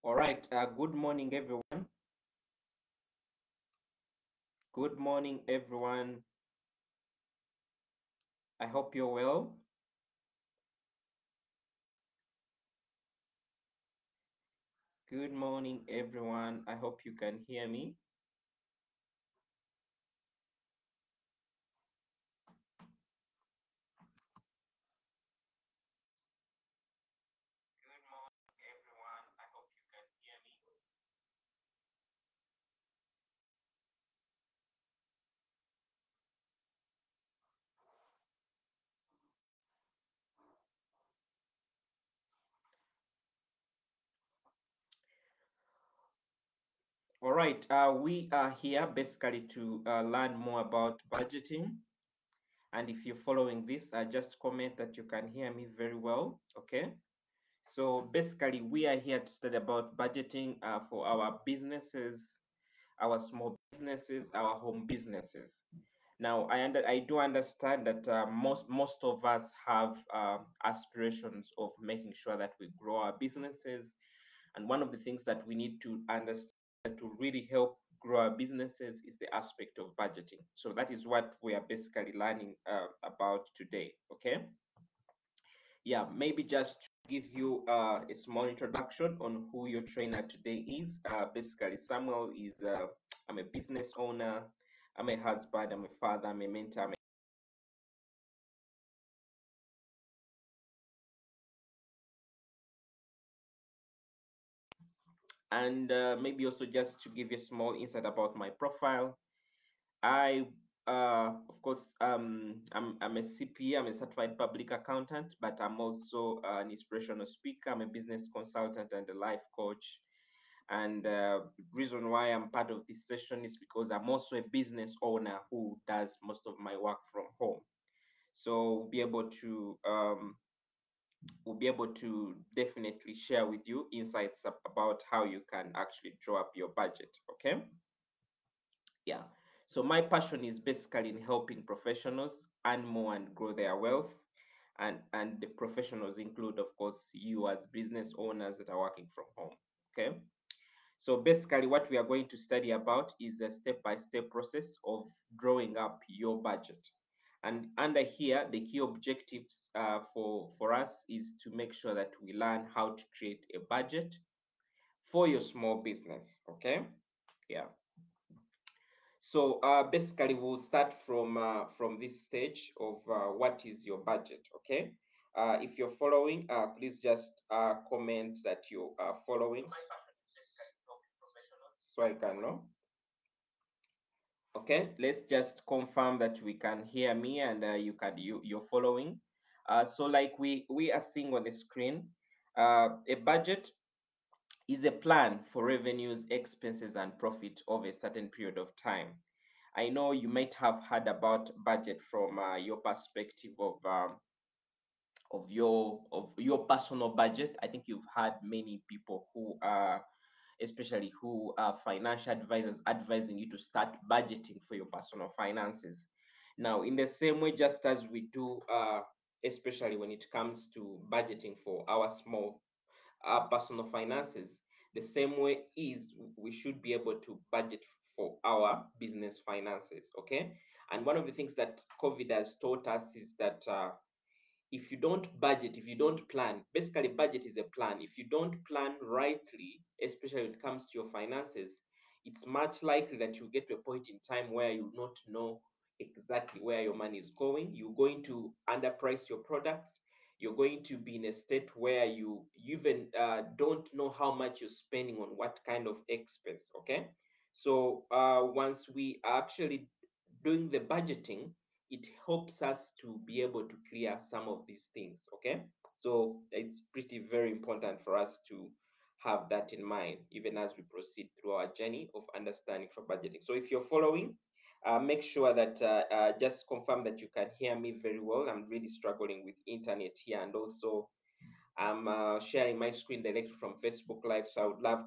All right. Good morning, everyone. Good morning, everyone. I hope you're well. Good morning, everyone. I hope you can hear me. Good morning, everyone. I hope you can hear me. All right. We are here basically to learn more about budgeting. And if you're following this, just comment that you can hear me very well. Okay. So basically, we are here to study about budgeting for our businesses, our small businesses, our home businesses. Now, I do understand that most of us have aspirations of making sure that we grow our businesses, and one of the things that we need to understand to really help grow our businesses is the aspect of budgeting. So that is what we are basically learning about today. Okay, yeah, maybe just to give you a small introduction on who your trainer today is. Basically, Samuel is I'm a business owner, I'm a husband, I'm a father, I'm a mentor, and maybe also just to give you a small insight about my profile. I of course I'm a CPA, I'm a certified public accountant, but I'm also an inspirational speaker, I'm a business consultant and a life coach. And reason why I'm part of this session is because I'm also a business owner who does most of my work from home. So we'll be able to definitely share with you insights about how you can actually draw up your budget. Okay. Yeah. So my passion is basically in helping professionals earn more and grow their wealth. And the professionals include, of course, you as business owners that are working from home. Okay. So basically, what we are going to study about is a step-by-step process of drawing up your budget. And under here, the key objectives for us is to make sure that we learn how to create a budget for your small business. Okay. Yeah. So basically, we'll start from this stage of what is your budget. Okay. If you're following, please just comment that you are following, so I can know. Okay, let's just confirm that we can hear me and you're following. So like we are seeing on the screen, a budget is a plan for revenues, expenses, and profit over a certain period of time. I know you might have heard about budget from your perspective of your personal budget. I think you've had many people who are, especially who are financial advisors, advising you to start budgeting for your personal finances. Now, in the same way, just as we do, especially when it comes to budgeting for our personal finances, the same way is we should be able to budget for our business finances. Okay. And one of the things that COVID has taught us is that if you don't budget, if you don't plan, basically budget is a plan. If you don't plan rightly, especially when it comes to your finances, it's much likely that you get to a point in time where you not know exactly where your money is going. You're going to underprice your products. You're going to be in a state where you even don't know how much you're spending on what kind of expense. Okay, so once we are actually doing the budgeting, it helps us to be able to clear some of these things. Okay, so it's pretty very important for us to have that in mind even as we proceed through our journey of understanding for budgeting. So if you're following, make sure that just confirm that you can hear me very well. I'm really struggling with internet here, and also I'm sharing my screen directly from Facebook Live, so I would love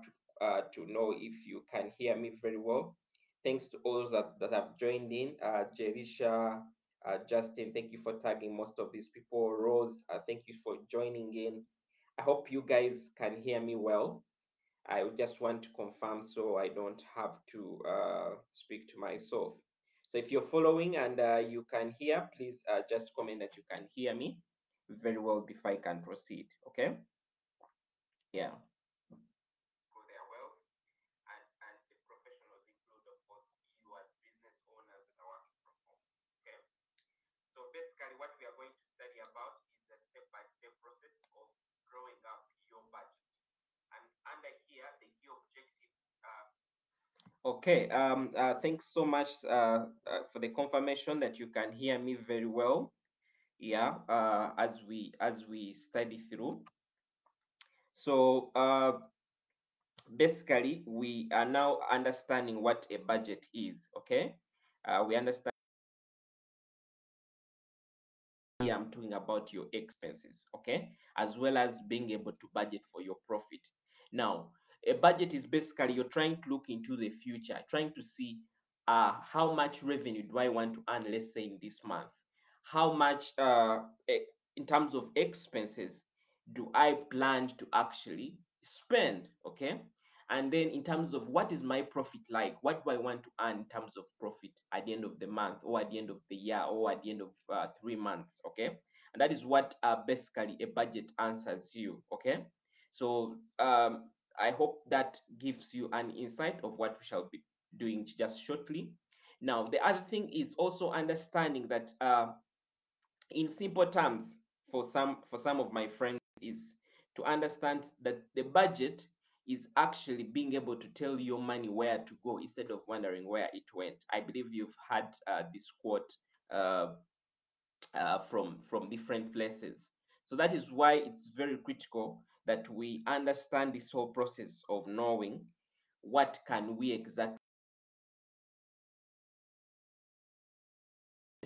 to know if you can hear me very well. Thanks to all that have joined in. Jerisha, Justin, thank you for tagging most of these people. Rose, thank you for joining in. I hope you guys can hear me well. I just want to confirm so I don't have to speak to myself. So if you're following and you can hear, please just comment that you can hear me very well before I can proceed. Okay? Yeah. Go there well. And the professionals include, of course, you as business owners that are working from home. Okay. So basically, what we are going to study about is the step-by-step process of growing up your budget. And under here, the key objectives are. Okay, thanks so much for the confirmation that you can hear me very well. Yeah, as we study through. So basically, we are now understanding what a budget is. Okay, we understand. Here I'm talking about your expenses, okay, as well as being able to budget for your profit. Now, a budget is basically you're trying to look into the future, trying to see how much revenue do I want to earn, let's say in this month, how much in terms of expenses do I plan to actually spend, okay? And then in terms of what is my profit like, what do I want to earn in terms of profit at the end of the month or at the end of the year or at the end of 3 months, okay? And that is what basically a budget answers you, okay? So I hope that gives you an insight of what we shall be doing just shortly. Now, the other thing is also understanding that in simple terms, for some of my friends, is to understand that the budget is actually being able to tell your money where to go instead of wondering where it went. I believe you've had this quote uh, from different places. So that is why it's very critical that we understand this whole process of knowing what can we exactly,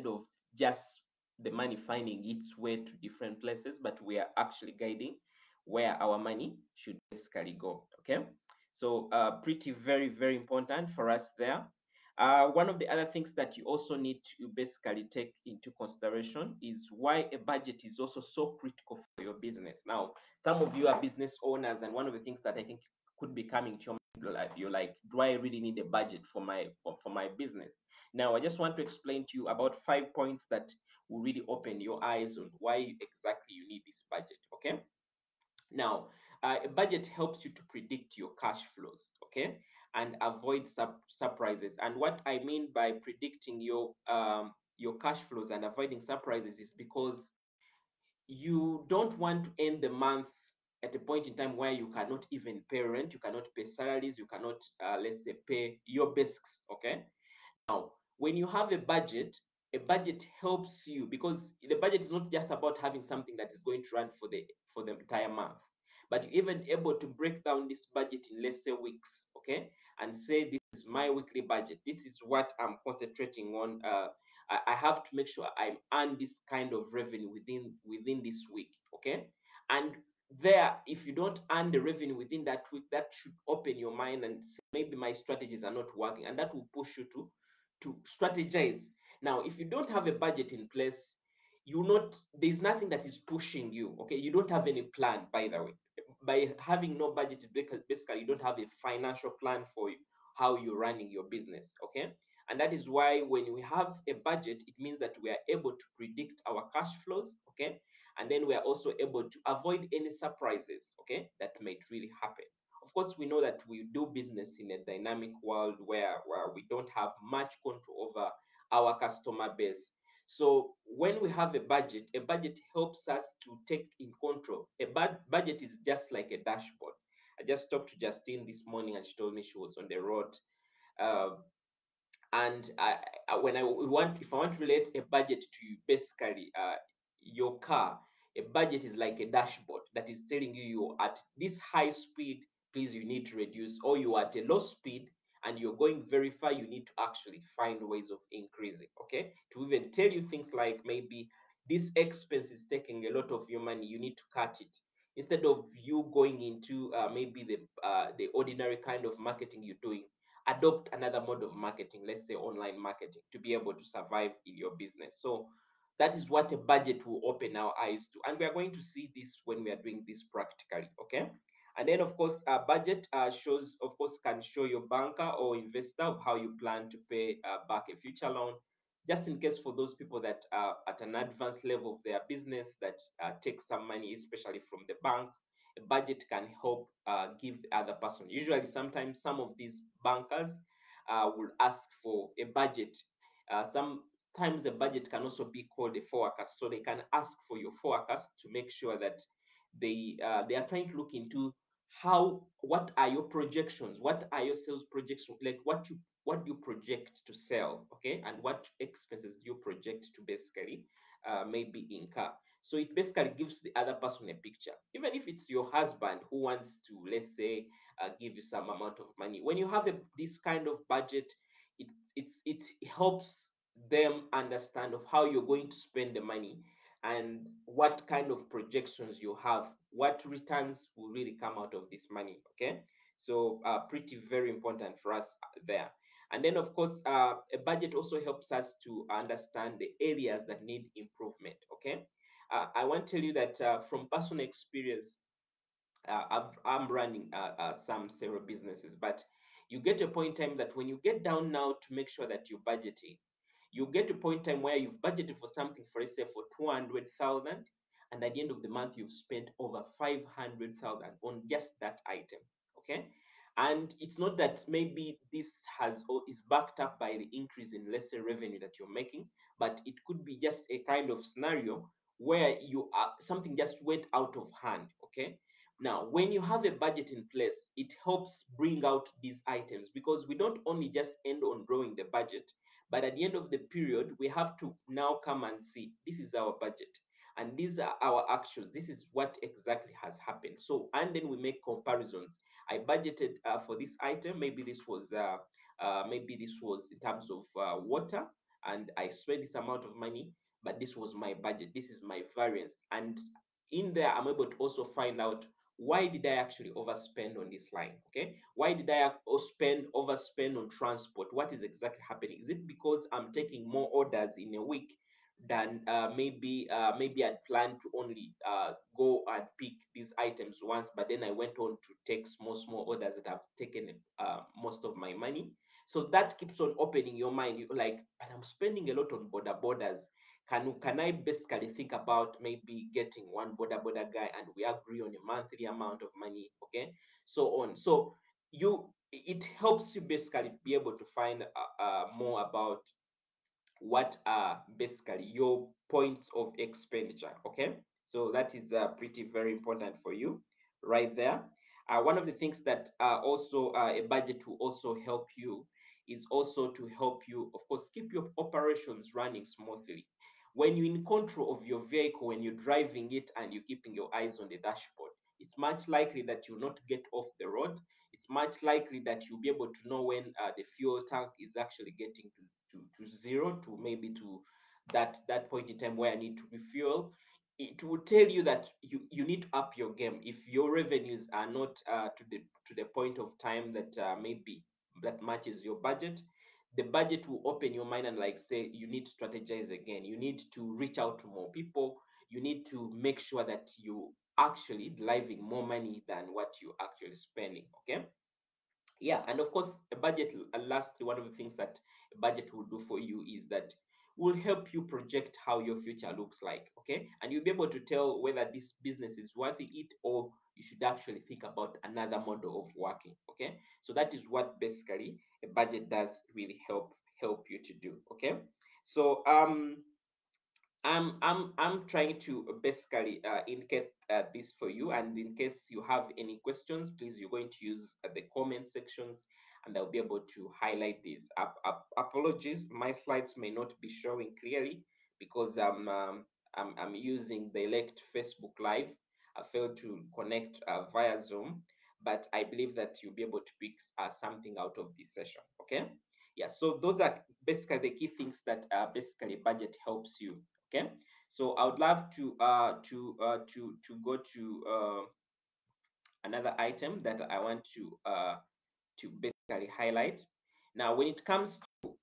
of just the money finding its way to different places, but we are actually guiding where our money should basically go. Okay, so pretty very very important for us there. One of the other things that you also need to basically take into consideration is why a budget is also so critical for your business. Now, some of you are business owners, and one of the things that I think could be coming to your mind, like you're like, do I really need a budget for my business? Now, I just want to explain to you about 5 points that will really open your eyes on why exactly you need this budget. Okay. Now, a budget helps you to predict your cash flows, okay, and avoid surprises. And what I mean by predicting your cash flows and avoiding surprises is because you don't want to end the month at a point in time where you cannot even pay rent, you cannot pay salaries, you cannot, let's say, pay your basics, okay? Now, when you have a budget helps you because the budget is not just about having something that is going to run for the entire month, but you're even able to break down this budget in, let's say, weeks, okay, and say this is my weekly budget. This is what I'm concentrating on. I have to make sure I earn this kind of revenue within this week, okay, and there, if you don't earn the revenue within that week, that should open your mind and say, maybe my strategies are not working, and that will push you to strategize. Now, if you don't have a budget in place, you not there's nothing that is pushing you. Okay, you don't have any plan, by the way. By having no budget, basically you don't have a financial plan for how you're running your business. Okay, and that is why when we have a budget, it means that we are able to predict our cash flows. Okay, and then we are also able to avoid any surprises, okay, that might really happen. Of course, we know that we do business in a dynamic world where we don't have much control over our customer base. So when we have a budget helps us to take in control. Budget is just like a dashboard. I just talked to Justine this morning and she told me she was on the road. Uh, and when I want, if I want to relate a budget to you, basically your car, a budget is like a dashboard that is telling you you're at this high speed, please you need to reduce, or you're at a low speed and you're going very far, you need to actually find ways of increasing. Okay, to even tell you things like maybe this expense is taking a lot of your money, you need to cut it, instead of you going into maybe the ordinary kind of marketing you're doing. Adopt another mode of marketing, let's say online marketing, to be able to survive in your business. So that is what a budget will open our eyes to, and we are going to see this when we are doing this practically. Okay, And then, of course, budget shows, of course, can show your banker or investor of how you plan to pay back a future loan. Just in case for those people that are at an advanced level of their business that take some money, especially from the bank, a budget can help give the other person. Usually, sometimes some of these bankers will ask for a budget. Sometimes the budget can also be called a forecast. So they can ask for your forecast to make sure that they are trying to look into what are your projections, what are your sales projections, like what do you project to sell, okay, and what expenses do you project to basically maybe incur. So it basically gives the other person a picture. Even if it's your husband who wants to, let's say, give you some amount of money, when you have this kind of budget, it helps them understand of how you're going to spend the money and what kind of projections you have, what returns will really come out of this money. Okay, so pretty very important for us there. And then, of course, a budget also helps us to understand the areas that need improvement. Okay, I want to tell you that from personal experience, I'm running some several businesses, but you get a point in time that when you get down now to make sure that you're budgeting, you get to a point in time where you've budgeted for something, for let's say for 200,000, and at the end of the month you've spent over 500,000 on just that item. Okay, and it's not that maybe this has or is backed up by the increase in, let's say, revenue that you're making, but it could be just a kind of scenario where you are something just went out of hand. Okay, now, when you have a budget in place, it helps bring out these items because we don't only just end on drawing the budget, but at the end of the period, we have to now come and see this is our budget and these are our actuals. This is what exactly has happened. So, and then we make comparisons. I budgeted for this item. Maybe this was in terms of water, and I spent this amount of money, but this was my budget. This is my variance, and in there, I'm able to also find out why did I actually overspend on this line? Okay, why did I overspend on transport? What is exactly happening? Is it because I'm taking more orders in a week than maybe I'd planned to only go and pick these items once, but then I went on to take small orders that have taken most of my money. So that keeps on opening your mind. You're like, but I'm spending a lot on borders. Can I basically think about maybe getting one border guy and we agree on a monthly amount of money, okay, so on. So it helps you basically be able to find more about what are basically your points of expenditure. Okay, so that is pretty very important for you right there. One of the things that also a budget will also help you is also to help you, of course, keep your operations running smoothly. When you're in control of your vehicle, when you're driving it and you're keeping your eyes on the dashboard, it's much likely that you'll not get off the road. It's much likely that you'll be able to know when the fuel tank is actually getting to zero, to maybe to that point in time where I need to refuel. It will tell you that you need to up your game if your revenues are not to the point of time that maybe that matches your budget. The budget will open your mind and like say you need to strategize again. You need to reach out to more people. You need to make sure that you actually driving more money than what you actually spending. Okay, yeah, and of course a budget, lastly, one of the things that a budget will do for you is that will help you project how your future looks like. Okay, and you'll be able to tell whether this business is worth it or you should actually think about another model of working. Okay, so that is what basically a budget does really help you to do. Okay, so I'm trying to basically indicate this for you, and in case you have any questions, please you're going to use the comment sections, and I'll be able to highlight these. Apologies, my slides may not be showing clearly because I'm using the elect Facebook Live. I failed to connect via Zoom, but I believe that you'll be able to pick something out of this session. Okay, yeah. So those are basically the key things that basically budget helps you. Okay, so I would love to go to another item that I want to basically highlight. Now, when it comes to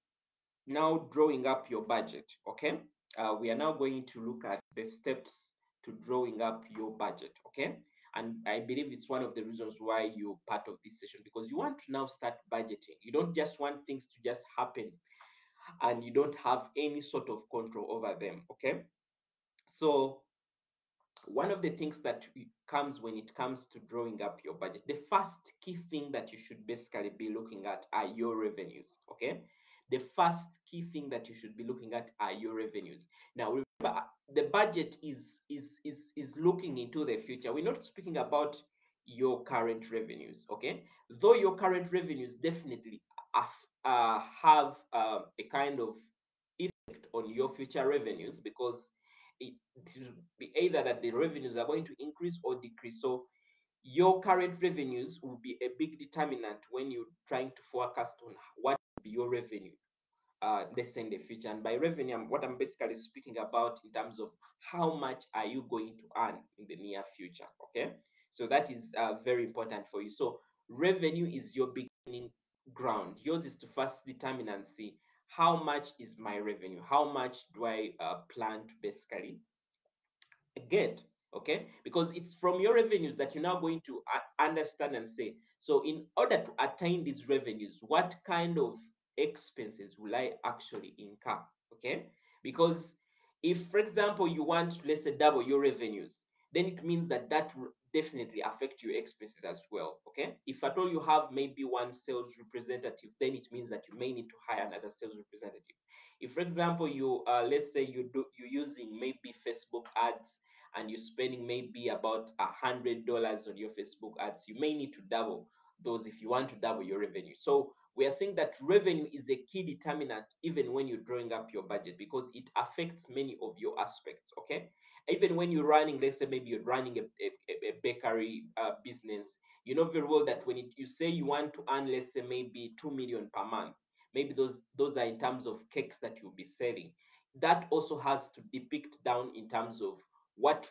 now drawing up your budget, okay, we are now going to look at the steps to drawing up your budget. Okay, And I believe it's one of the reasons why you're part of this session, because you want to now start budgeting. You don't just want things to just happen and you don't have any sort of control over them. Okay. So one of the things that comes when it comes to drawing up your budget, the first key thing that you should basically be looking at are your revenues. Okay. The first key thing that you should be looking at are your revenues. Now remember, the budget is looking into the future. We're not speaking about your current revenues. Okay. Though your current revenues definitely have a kind of effect on your future revenues, because it will be either that the revenues are going to increase or decrease. So your current revenues will be a big determinant when you're trying to forecast on what will be your revenue, let's say in the future. And by revenue, what I'm basically speaking about in terms of how much are you going to earn in the near future. Okay, so that is very important for you. So revenue is your beginning ground. Yours is to first determine and see how much is my revenue, how much do I plan to basically get. Okay, because it's from your revenues that you're now going to understand and say, so in order to attain these revenues, what kind of expenses will I actually incur. Okay, because if for example you want to, let's say, double your revenues, then it means that that will definitely affect your expenses as well. Okay, if at all you have maybe one sales representative, then it means that you may need to hire another sales representative. If for example you let's say you're using maybe Facebook ads, and you're spending maybe about $100 on your Facebook ads, you may need to double those if you want to double your revenue. So we are saying that revenue is a key determinant even when you're drawing up your budget, because it affects many of your aspects. Okay, even when you're running, let's say maybe you're running a bakery business, you know very well that when you say you want to earn, let's say maybe 2 million per month, maybe those are in terms of cakes that you'll be selling. That also has to depict down in terms of what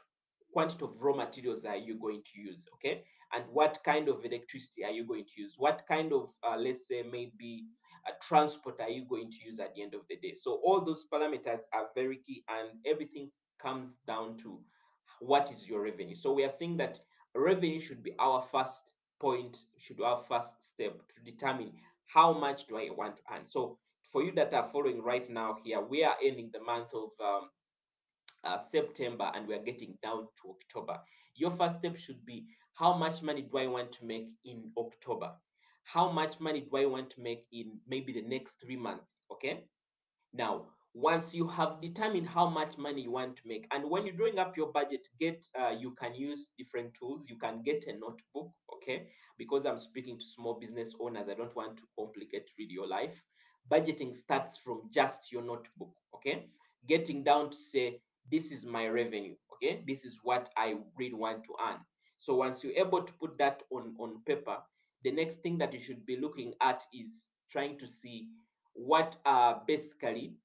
quantity of raw materials are you going to use. Okay, and what kind of electricity are you going to use, what kind of let's say maybe transport are you going to use at the end of the day. So all those parameters are very key, and everything comes down to what is your revenue. So we are saying that revenue should be our first point, should be our first step to determine how much do I want to earn. So for you that are following right now here, we are ending the month of September, and we're getting down to October. Your first step should be, how much money do I want to make in October? How much money do I want to make in maybe the next 3 months? Okay. Now, once you have determined how much money you want to make, and when you're drawing up your budget, you can use different tools. You can get a notebook, okay? Because I'm speaking to small business owners, I don't want to complicate really your life. Budgeting starts from just your notebook, okay? Getting down to say, this is my revenue, okay? This is what I really want to earn. So once you're able to put that on paper, the next thing that you should be looking at is trying to see what are basically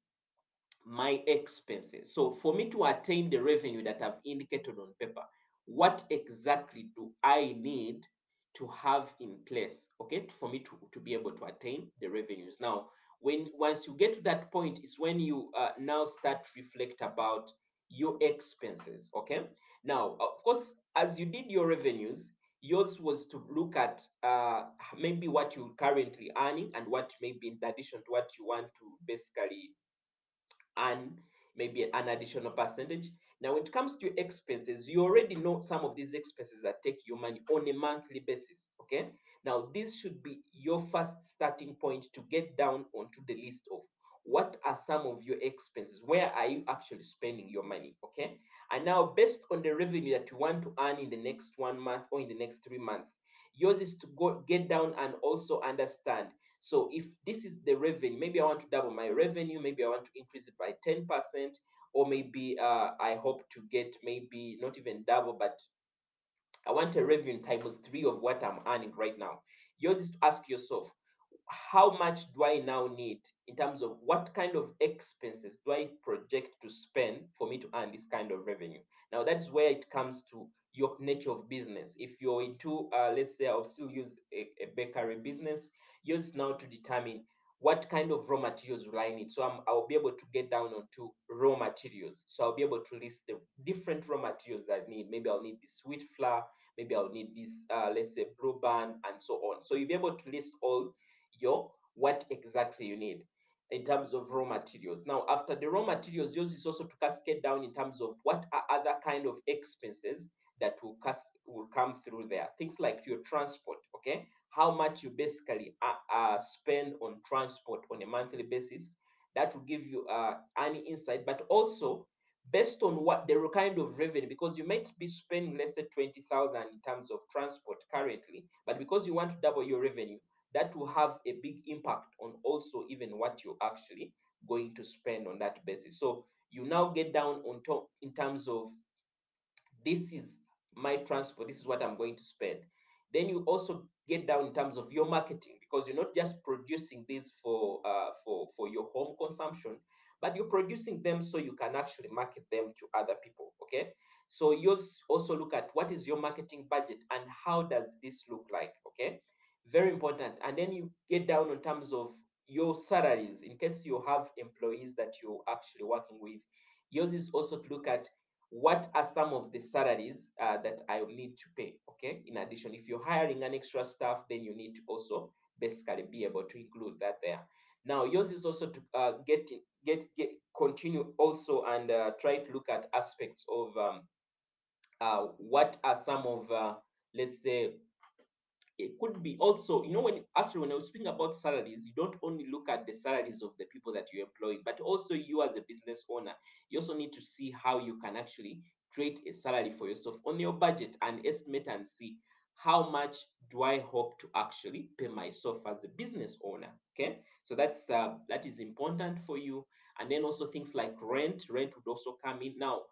my expenses. So for me to attain the revenue that I've indicated on paper, what exactly do I need to have in place, okay, for me to be able to attain the revenues? Now, when once you get to that point is when you now start to reflect about your expenses. Okay, now of course, as you did your revenues, yours was to look at maybe what you're currently earning and what maybe in addition to what you want to basically and maybe an additional percentage. Now, when it comes to your expenses, you already know some of these expenses that take your money on a monthly basis. Okay. Now, this should be your first starting point to get down onto the list of what are some of your expenses. Where are you actually spending your money? Okay. And now, based on the revenue that you want to earn in the next 1 month or in the next 3 months, yours is to go get down and also understand, so if this is the revenue, maybe I want to double my revenue, maybe I want to increase it by 10%, or maybe I hope to get maybe not even double, but I want a revenue times three of what I'm earning right now. Yours is to ask yourself, how much do I now need in terms of what kind of expenses do I project to spend for me to earn this kind of revenue? Now, that's where it comes to your nature of business. If you're into, let's say, I'll still use a bakery business, yours now to determine what kind of raw materials will I need? So I'll be able to get down onto raw materials. So I'll be able to list the different raw materials that I need. Maybe I'll need this wheat flour, maybe I'll need this, let's say, blue band, and so on. So you'll be able to list all your what exactly you need in terms of raw materials. Now, after the raw materials, yours is also to cascade down in terms of what are other kind of expenses that will come through there. Things like your transport, okay? How much you basically spend on transport on a monthly basis. That will give you any insight, but also based on what the kind of revenue, because you might be spending, let's say, 20,000 in terms of transport currently, but because you want to double your revenue, that will have a big impact on also even what you're actually going to spend on that basis. So you now get down on top in terms of, this is my transport, this is what I'm going to spend. Then you also get down in terms of your marketing, because you're not just producing this for your home consumption, but you're producing them so you can actually market them to other people. Okay, so you also look at what is your marketing budget and how does this look like. Okay, very important. And then you get down in terms of your salaries, in case you have employees that you're actually working with. Yours is also to look at what are some of the salaries that I will need to pay. Okay, in addition, if you're hiring an extra staff, then you need to also basically be able to include that there. Now, yours is also to get continue also and try to look at aspects of what are some of let's say, it could be also, when actually when I was speaking about salaries, you don't only look at the salaries of the people that you employ, but also you as a business owner. You also need to see how you can actually create a salary for yourself on your budget and estimate and see how much do I hope to actually pay myself as a business owner. Okay, so that is important for you. And then also things like rent would also come in. Now,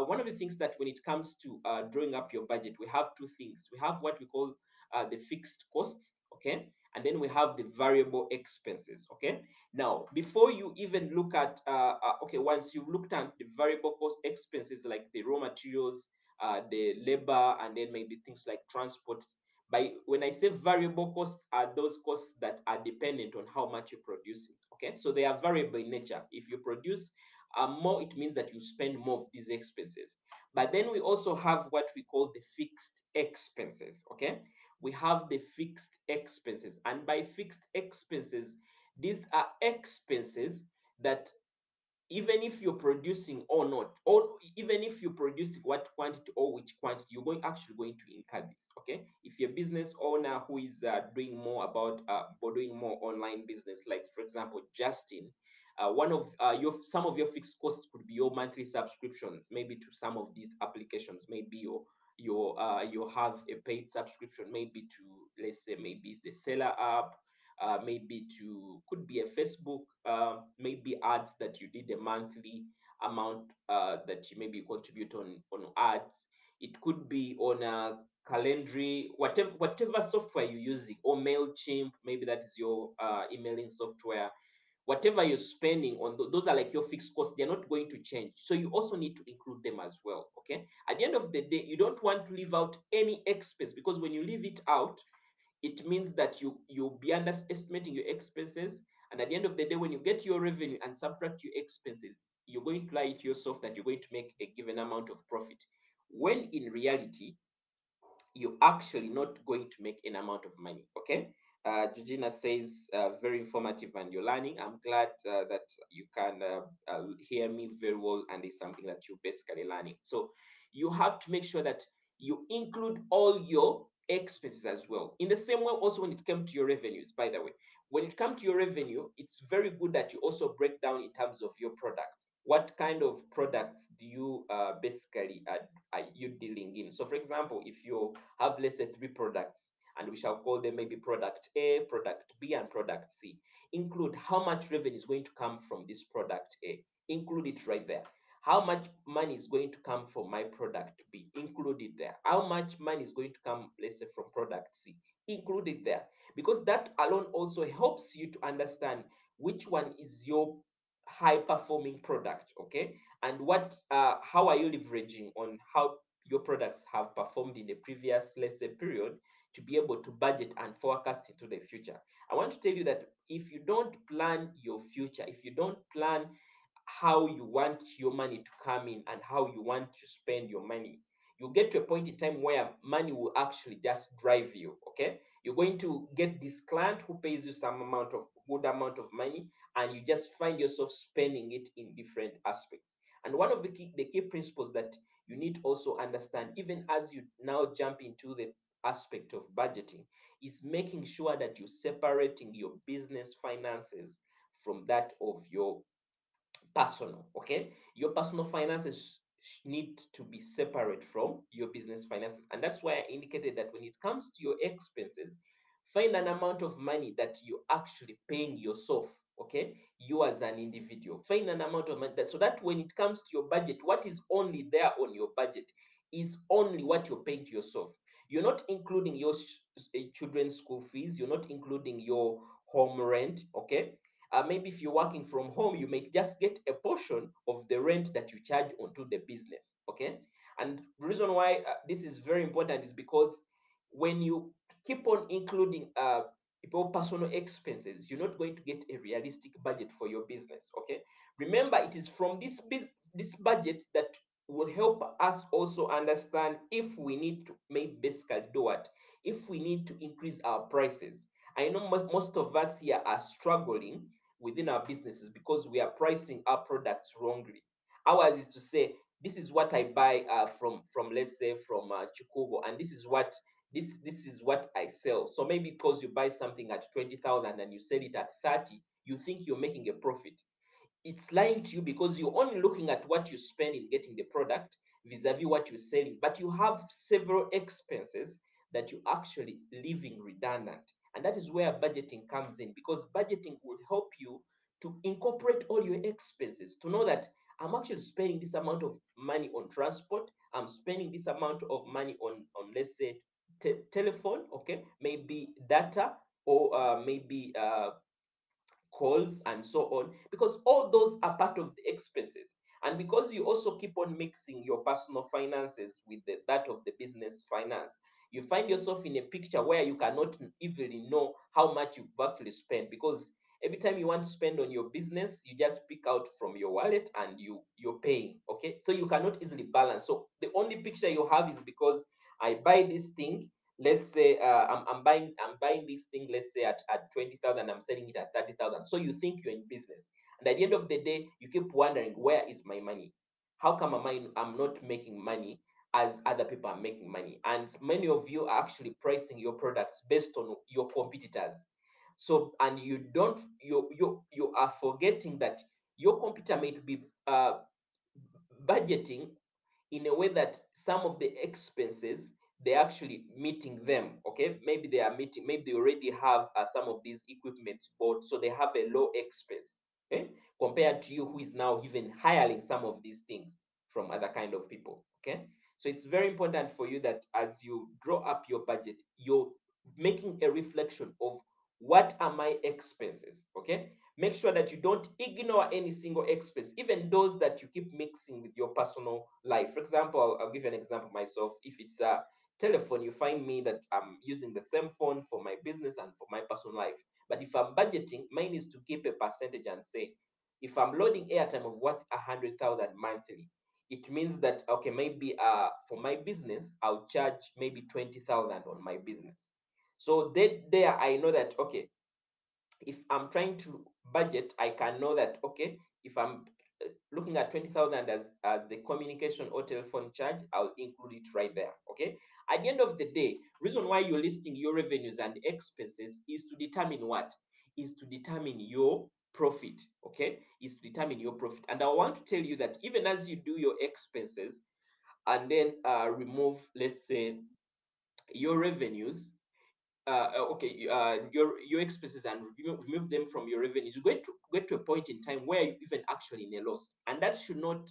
one of the things that when it comes to drawing up your budget, we have two things. We have what we call the fixed costs, okay, and then we have the variable expenses. Okay, now before you even look at okay, once you've looked at the variable cost expenses like the raw materials, the labor, and then maybe things like transport. By when I say variable costs, are those costs that are dependent on how much you're producing. Okay, so they are variable in nature. If you produce more, it means that you spend more of these expenses. But then we also have what we call the fixed expenses. Okay, we have the fixed expenses. And by fixed expenses, these are expenses that even if you're producing or not, or even if you're producing what quantity or which quantity, you're actually going to incur this. Okay, if you're a business owner who is doing more about or doing more online business, like for example Justin, one of your some of your fixed costs could be your monthly subscriptions, maybe to some of these applications. Maybe you have a paid subscription, maybe to, let's say, maybe the seller app, maybe to, could be a Facebook, maybe ads that you did a monthly amount that you maybe contribute on ads. It could be on a Calendly, whatever software you're using, or Mailchimp, maybe that is your emailing software. Whatever you're spending on, those are like your fixed costs. They're not going to change, so you also need to include them as well. Okay, at the end of the day, you don't want to leave out any expense, because when you leave it out, it means that you'll be underestimating your expenses. And at the end of the day, when you get your revenue and subtract your expenses, you're going to lie to yourself that you're going to make a given amount of profit, when in reality you're actually not going to make an amount of money. Okay, Georgina says very informative and you're learning. I'm glad that you can hear me very well, and it's something that you're basically learning. So you have to make sure that you include all your expenses as well. In the same way, also when it comes to your revenues, by the way, when it comes to your revenue, it's very good that you also break down in terms of your products. What kind of products do you basically are you dealing in? So, for example, if you have, let's say, three products, and we shall call them maybe product A, product B, and product C, include how much revenue is going to come from this product A. Include it right there. How much money is going to come from my product B? Include it there. How much money is going to come, let's say, from product C? Include it there. Because that alone also helps you to understand which one is your high performing product. Okay, and what how are you leveraging on how your products have performed in the previous, let's say, period, to be able to budget and forecast into the future. I want to tell you that if you don't plan your future, if you don't plan how you want your money to come in and how you want to spend your money, you get to a point in time where money will actually just drive you. Okay, you're going to get this client who pays you some amount of good amount of money, and you just find yourself spending it in different aspects. And one of the key principles that you need to also understand, even as you now jump into the aspect of budgeting, is making sure that you're separating your business finances from that of your personal. Okay, your personal finances need to be separate from your business finances, and that's why I indicated that when it comes to your expenses, find an amount of money that you're actually paying yourself. Okay, you as an individual, find an amount of money so that when it comes to your budget, what is only there on your budget is only what you're paying to yourself. You're not including your children's school fees, you're not including your home rent. Okay, maybe if you're working from home, you may just get a portion of the rent that you charge onto the business. Okay, and the reason why this is very important is because when you keep on including your personal expenses, you're not going to get a realistic budget for your business. Okay, remember, it is from this budget that will help us also understand if we need to maybe basically do what, if we need to increase our prices. I know most of us here are struggling within our businesses because we are pricing our products wrongly. Ours is to say, this is what I buy from let's say from Chikugo, and this is what I sell. So maybe because you buy something at 20,000 and you sell it at 30, you think you're making a profit. It's lying to you because you're only looking at what you spend in getting the product vis-a-vis what you're selling, but you have several expenses that you actually leaving redundant. And that is where budgeting comes in, because budgeting will help you to incorporate all your expenses, to know that I'm actually spending this amount of money on transport, I'm spending this amount of money on let's say telephone, okay, maybe data, or maybe calls and so on, because all those are part of the expenses. And because you also keep on mixing your personal finances with that of the business finance, you find yourself in a picture where you cannot easily know how much you've actually spent, because every time you want to spend on your business, you just pick out from your wallet and you're paying. Okay, so you cannot easily balance. So the only picture you have is because I buy this thing, let's say I'm buying this thing, let's say at 20,000, I'm selling it at 30,000. So you think you're in business, and at the end of the day you keep wondering, where is my money? How come I'm not making money as other people are making money? And many of you are actually pricing your products based on your competitors. So, and you are forgetting that your competitor may be budgeting in a way that some of the expenses, they're actually meeting them. Okay, maybe they are meeting, maybe they already have some of these equipments bought, so they have a low expense, okay, compared to you, who is now even hiring some of these things from other kind of people. Okay, so it's very important for you that as you draw up your budget, you're making a reflection of what are my expenses. Okay, make sure that you don't ignore any single expense, even those that you keep mixing with your personal life. For example, I'll give you an example myself. If it's a telephone, you find me that I'm using the same phone for my business and for my personal life. But if I'm budgeting, mine is to keep a percentage and say, if I'm loading airtime of worth 100,000 monthly, it means that okay, maybe for my business I'll charge maybe 20,000 on my business. So there I know that okay, if I'm trying to budget, I can know that okay, if I'm looking at 20,000 as the communication or telephone charge, I'll include it right there. Okay. At the end of the day, reason why you're listing your revenues and expenses is to determine what? Is to determine your profit. Okay. Is to determine your profit. And I want to tell you that even as you do your expenses and then remove, let's say, your revenues, okay, your expenses, and remove them from your revenues, you're going to get to a point in time where you even actually in a loss, and that should not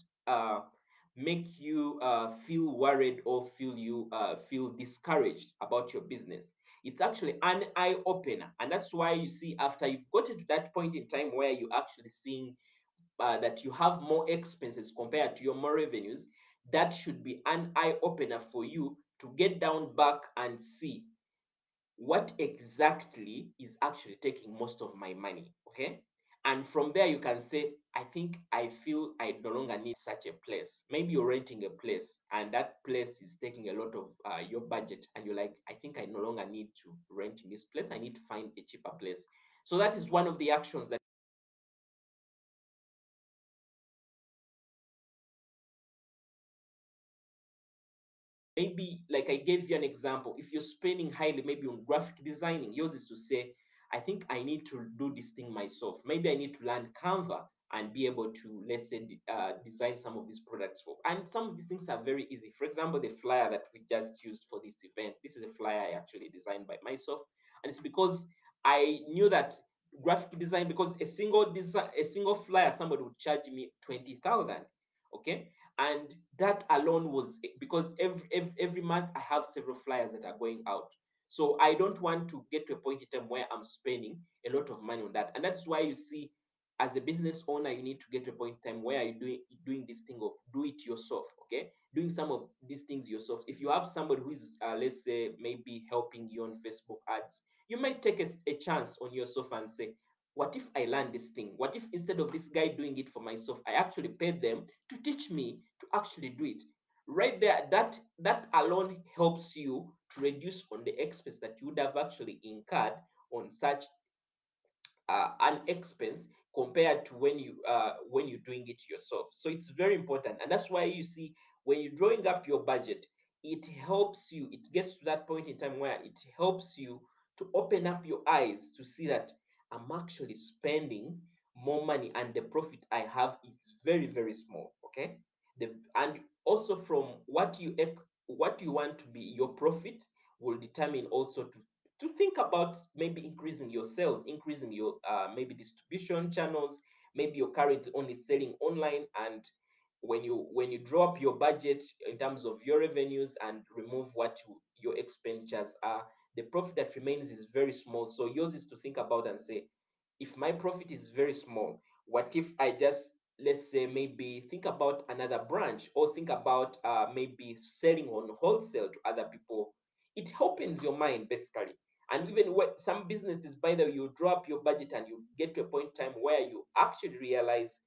make you feel worried or feel discouraged about your business. It's actually an eye opener, and that's why you see, after you've gotten to that point in time where you're actually seeing that you have more expenses compared to your more revenues, that should be an eye opener for you to get down back and see what exactly is actually taking most of my money. Okay, and from there you can say, I think I feel I no longer need such a place. Maybe you're renting a place and that place is taking a lot of your budget, and you're like, I think I no longer need to rent in this place, I need to find a cheaper place. So that is one of the actions that maybe, like I gave you an example, if you're spending highly maybe on graphic designing, yours is to say, I think I need to do this thing myself. Maybe I need to learn Canva and be able to, let's say, design some of these products for. And some of these things are very easy. For example, the flyer that we just used for this event, this is a flyer I actually designed by myself. And it's because I knew that graphic design, because a single flyer, somebody would charge me 20,000. Okay, and that alone was because every month I have several flyers that are going out. So I don't want to get to a point in time where I'm spending a lot of money on that. And that's why you see, as a business owner, you need to get to a point in time where you're doing this thing of do it yourself. Okay, doing some of these things yourself. If you have somebody who is let's say maybe helping you on Facebook ads, you might take a chance on yourself and say, what if I learn this thing? What if instead of this guy doing it for myself, I actually paid them to teach me to actually do it? Right there, that alone helps you to reduce on the expense that you would have actually incurred on such an expense compared to when you're doing it yourself. So it's very important, and that's why you see, when you're drawing up your budget, it helps you, it gets to that point in time where it helps you to open up your eyes to see that I'm actually spending more money and the profit I have is very, very small. Okay, and also from what you want to be your profit will determine also to think about maybe increasing your sales, increasing your maybe distribution channels. Maybe you're currently only selling online, and when you draw up your budget in terms of your revenues and remove your expenditures are, the profit that remains is very small. So yours is to think about and say, if my profit is very small, what if I just, let's say, maybe think about another branch, or think about maybe selling on wholesale to other people. It opens your mind basically. And even when some businesses, by the way, you draw up your budget and you get to a point in time where you actually realize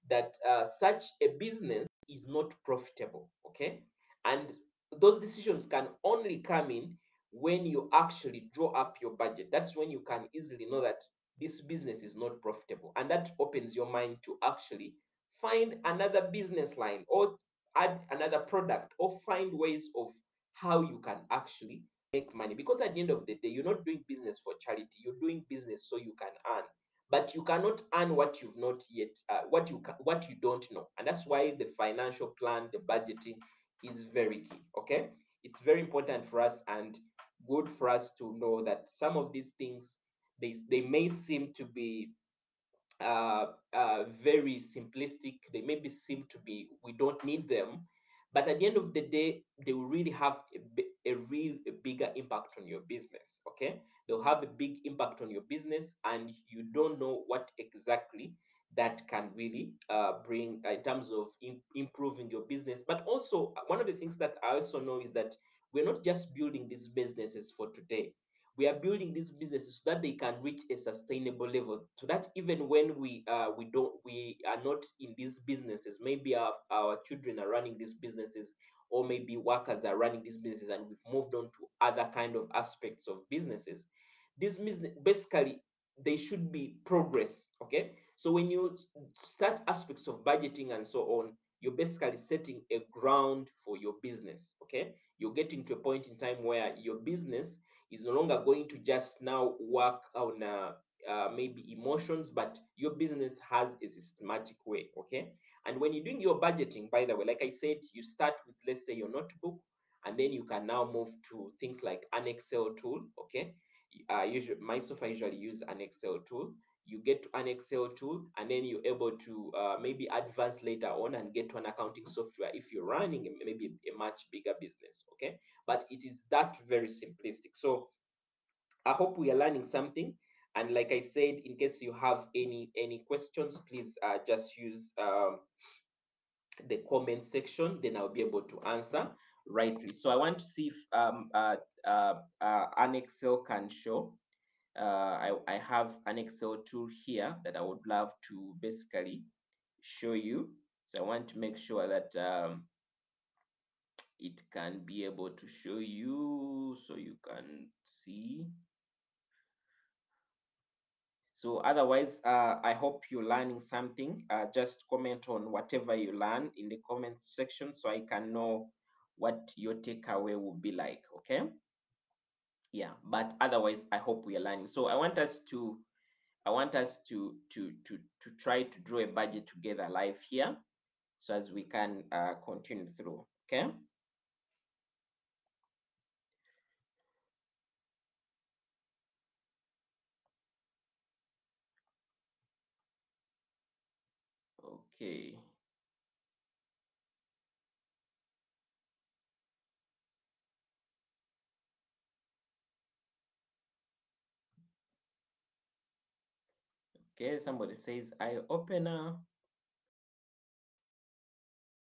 that such a business is not profitable. Okay, and those decisions can only come in when you actually draw up your budget. That's when you can easily know that this business is not profitable, and that opens your mind to actually find another business line, or add another product, or find ways of how you can actually make money. Because at the end of the day, you're not doing business for charity, you're doing business so you can earn. But you cannot earn what you've not yet what you don't know. And that's why the financial plan, the budgeting, is very key. Okay, it's very important for us, and good for us to know that some of these things, they may seem to be very simplistic. They maybe seem to be, we don't need them, but at the end of the day, they will really have a bigger impact on your business. Okay, they'll have a big impact on your business, and you don't know what exactly that can really bring in terms of improving your business. But also, one of the things that I also know is that we're not just building these businesses for today. We are building these businesses so that they can reach a sustainable level, so that even when we are not in these businesses, maybe our children are running these businesses, or maybe workers are running these businesses, and we've moved on to other kind of aspects of businesses. This business basically, they should be progress. Okay, so when you start aspects of budgeting and so on, you're basically setting a ground for your business. Okay, you're getting to a point in time where your business is no longer going to just now work on maybe emotions, but your business has a systematic way. Okay, and when you're doing your budgeting, by the way, like I said, you start with, let's say, your notebook, and then you can now move to things like an Excel tool. Okay, usually myself, I usually use an Excel tool. You get to an Excel tool, and then you're able to maybe advance later on and get to an accounting software if you're running maybe a much bigger business. Okay, but it is that very simplistic. So I hope we are learning something. And like I said, in case you have any questions, please just use the comment section, then I'll be able to answer rightly. So I want to see if an Excel can show. I have an Excel tool here that I would love to basically show you. So I want to make sure that it can be able to show you so you can see. So otherwise, I hope you're learning something. Just comment on whatever you learn in the comment section so I can know what your takeaway will be like. Okay. Yeah. But otherwise, I hope we are learning. So I want us to try to draw a budget together live here so as we can continue through. Okay. Okay. Okay. Somebody says eye opener.